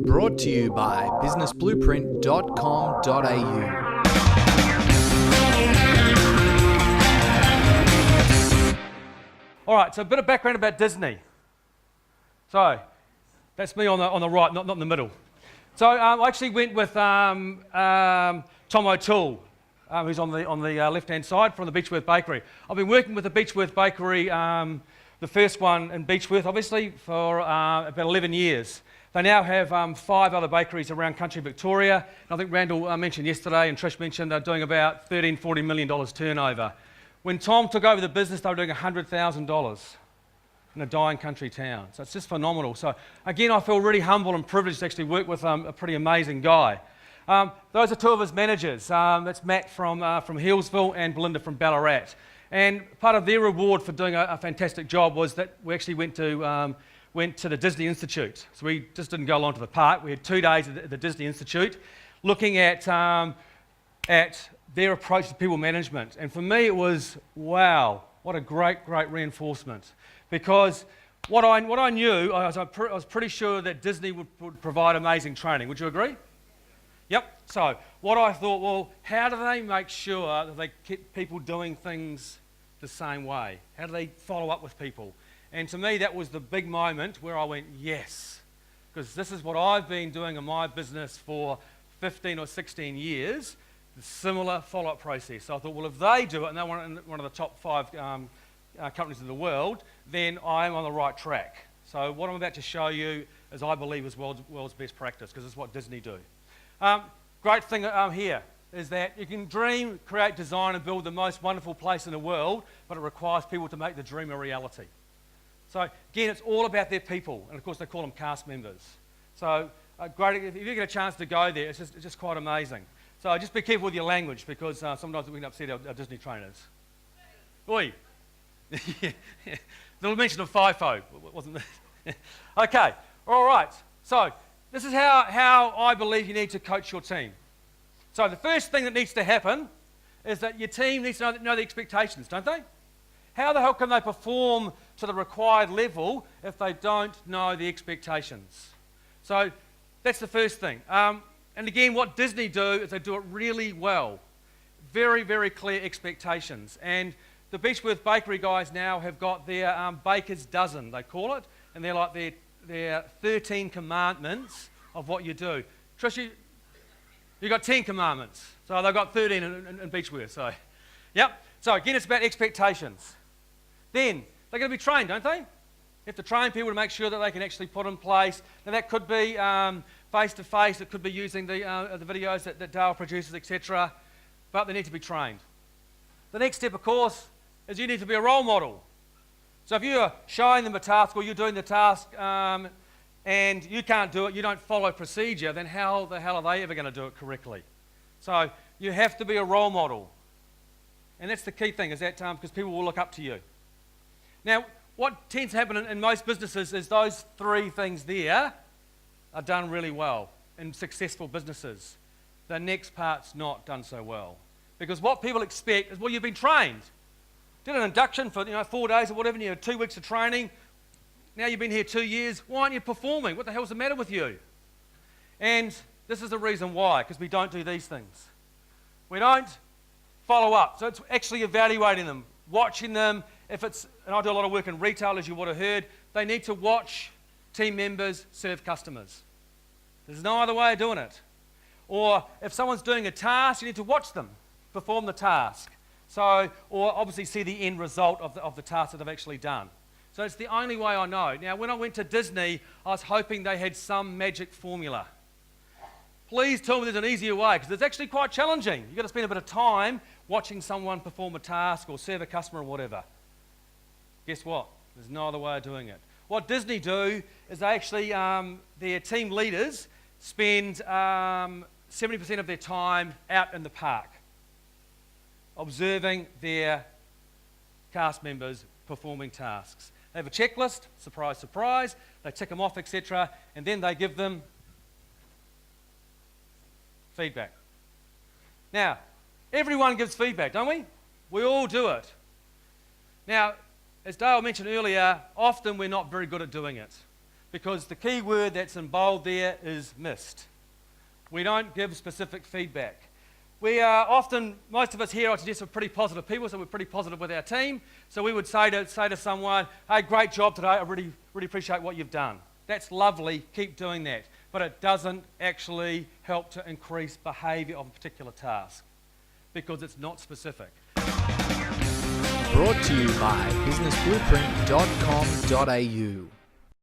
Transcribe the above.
Brought to you by businessblueprint.com.au. All right, so a bit of background about Disney. So that's me on the right, not in the middle. So I actually went with Tom O'Toole, who's on the left-hand side from the Beechworth Bakery. I've been working with the Beechworth Bakery, the first one in Beechworth, obviously, for about 11 years. They now have 5 other bakeries around country Victoria. And I think Randall mentioned yesterday, and Trish mentioned they're doing about $40 million turnover. When Tom took over the business, they were doing $100,000 in a dying country town. So it's just phenomenal. So again, I feel really humble and privileged to actually work with a pretty amazing guy. Those are 2 of his managers. That's Matt from Healesville and Belinda from Ballarat. And part of their reward for doing a fantastic job was that we actually went to the Disney Institute. So we just didn't go along to the park. We had 2 days at the Disney Institute looking at their approach to people management. And for me, it was, wow, what a great reinforcement. Because what I knew, I was pretty sure that Disney would provide amazing training. Would you agree? Yep. So what I thought, well, how do they make sure that they keep people doing things the same way? How do they follow up with people? And to me, that was the big moment where I went, yes, because this is what I've been doing in my business for 15 or 16 years, the similar follow-up process. So I thought, well, if they do it, and they're one of the top 5 companies in the world, then I'm on the right track. So what I'm about to show you is, I believe, is world's best practice, because it's what Disney do. Great thing here is that you can dream, create, design, and build the most wonderful place in the world, but it requires people to make the dream a reality. So again, it's all about their people, and of course they call them cast members. So great, if you get a chance to go there, it's just quite amazing. So just be careful with your language, because sometimes we can upset our Disney trainers. Oi! Little mention of FIFO, wasn't it? Okay, all right. So this is how I believe you need to coach your team. So the first thing that needs to happen is that your team needs to know the expectations, don't they? How the hell can they perform to the required level if they don't know the expectations? So that's the first thing. And again, what Disney do is they do it really well. Very clear expectations. And the Beechworth Bakery guys now have got their baker's dozen, they call it, and they're like their 13 commandments of what you do. Trish, you got 10 commandments, so they've got 13 in Beechworth. So, yep. So again, it's about expectations. Then they're going to be trained, don't they? You have to train people to make sure that they can actually put in place. Now that could be face-to-face, it could be using the videos that Dale produces, etc. But they need to be trained. The next step, of course, is you need to be a role model. So if you're showing them a task, or you're doing the task and you can't do it, you don't follow procedure, then how the hell are they ever going to do it correctly? So you have to be a role model. And that's the key thing, is that because people will look up to you. Now, what tends to happen in most businesses is those 3 things there are done really well in successful businesses. The next part's not done so well. Because what people expect is, well, you've been trained. Did an induction for 4 days or whatever, and you had 2 weeks of training. Now you've been here 2 years. Why aren't you performing? What the hell's the matter with you? And this is the reason why, because we don't do these things. We don't follow up. So it's actually evaluating them, watching them. If it's, and I do a lot of work in retail, as you would have heard, they need to watch team members serve customers. There's no other way of doing it. Or if someone's doing a task, you need to watch them perform the task. So, or obviously see the end result of the task that they've actually done. So it's the only way I know. Now, when I went to Disney, I was hoping they had some magic formula. Please tell me there's an easier way, because it's actually quite challenging. You've got to spend a bit of time watching someone perform a task or serve a customer or whatever. Guess what? There's no other way of doing it. What Disney do is they actually, their team leaders spend 70% of their time out in the park, observing their cast members performing tasks. They have a checklist, surprise, surprise, they tick them off, etc., and then they give them feedback. Now, everyone gives feedback, don't we? We all do it. Now, as Dale mentioned earlier, often we're not very good at doing it. because the key word that's in bold there is missed. We don't give specific feedback. We are often, most of us here, I suggest, are pretty positive people, so we're pretty positive with our team. So we would say to someone, hey, great job today, I really appreciate what you've done. That's lovely, keep doing that. But it doesn't actually help to increase behaviour of a particular task because it's not specific. Brought to you by businessblueprint.com.au.